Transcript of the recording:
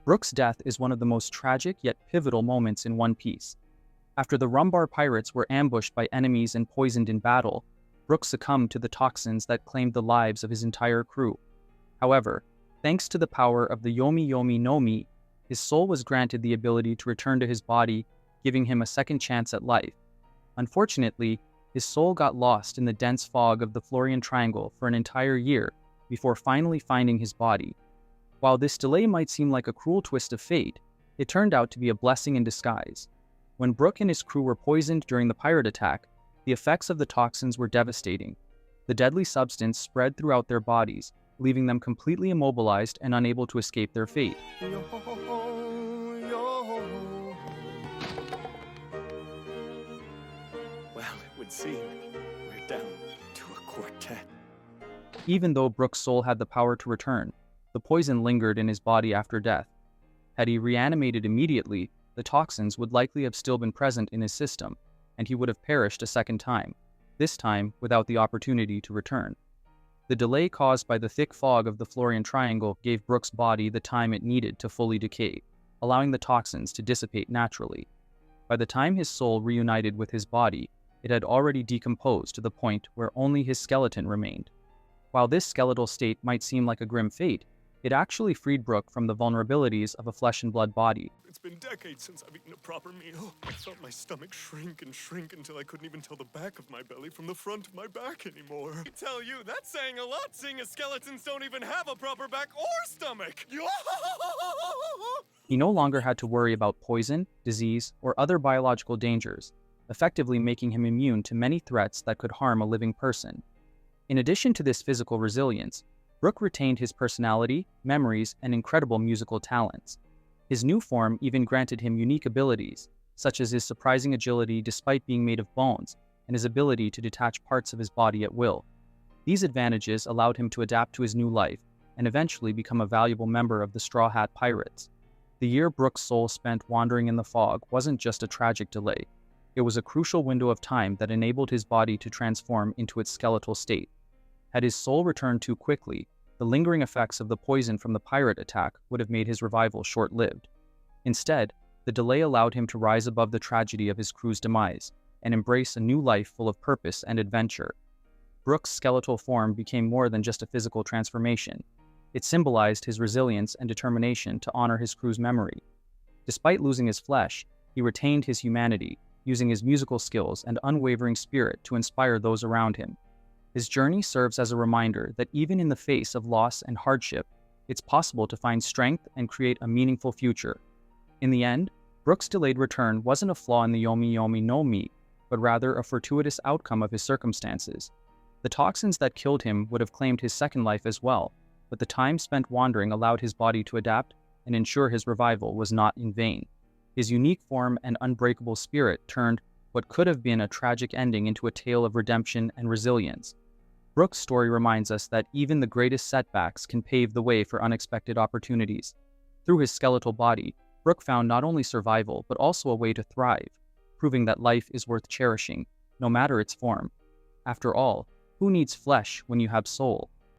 Brook's death is one of the most tragic yet pivotal moments in One Piece. After the Rumbar pirates were ambushed by enemies and poisoned in battle, Brook succumbed to the toxins that claimed the lives of his entire crew. However, thanks to the power of the Yomi Yomi no Mi, his soul was granted the ability to return to his body, giving him a second chance at life. Unfortunately, his soul got lost in the dense fog of the Florian Triangle for an entire year before finally finding his body. While this delay might seem like a cruel twist of fate, it turned out to be a blessing in disguise. When Brook and his crew were poisoned during the pirate attack, the effects of the toxins were devastating. The deadly substance spread throughout their bodies, leaving them completely immobilized and unable to escape their fate. Well, it would seem we're down to a quartet. Even though Brook's soul had the power to return, the poison lingered in his body after death. Had he reanimated immediately, the toxins would likely have still been present in his system, and he would have perished a second time, this time without the opportunity to return. The delay caused by the thick fog of the Florian Triangle gave Brook's body the time it needed to fully decay, allowing the toxins to dissipate naturally. By the time his soul reunited with his body, it had already decomposed to the point where only his skeleton remained. While this skeletal state might seem like a grim fate, it actually freed Brook from the vulnerabilities of a flesh and blood body. It's been decades since I've eaten a proper meal. I felt my stomach shrink and shrink until I couldn't even tell the back of my belly from the front of my back anymore. I tell you, that's saying a lot, seeing as skeletons don't even have a proper back or stomach. He no longer had to worry about poison, disease, or other biological dangers, effectively making him immune to many threats that could harm a living person. In addition to this physical resilience, Brook retained his personality, memories, and incredible musical talents. His new form even granted him unique abilities, such as his surprising agility despite being made of bones, and his ability to detach parts of his body at will. These advantages allowed him to adapt to his new life, and eventually become a valuable member of the Straw Hat Pirates. The year Brook's soul spent wandering in the fog wasn't just a tragic delay. It was a crucial window of time that enabled his body to transform into its skeletal state. Had his soul returned too quickly, the lingering effects of the poison from the pirate attack would have made his revival short-lived. Instead, the delay allowed him to rise above the tragedy of his crew's demise and embrace a new life full of purpose and adventure. Brook's skeletal form became more than just a physical transformation. It symbolized his resilience and determination to honor his crew's memory. Despite losing his flesh, he retained his humanity, using his musical skills and unwavering spirit to inspire those around him. His journey serves as a reminder that even in the face of loss and hardship, it's possible to find strength and create a meaningful future. In the end, Brook's delayed return wasn't a flaw in the Yomi Yomi no Mi, but rather a fortuitous outcome of his circumstances. The toxins that killed him would have claimed his second life as well, but the time spent wandering allowed his body to adapt and ensure his revival was not in vain. His unique form and unbreakable spirit turned what could have been a tragic ending into a tale of redemption and resilience. Brook's story reminds us that even the greatest setbacks can pave the way for unexpected opportunities. Through his skeletal body, Brook found not only survival but also a way to thrive, proving that life is worth cherishing, no matter its form. After all, who needs flesh when you have soul?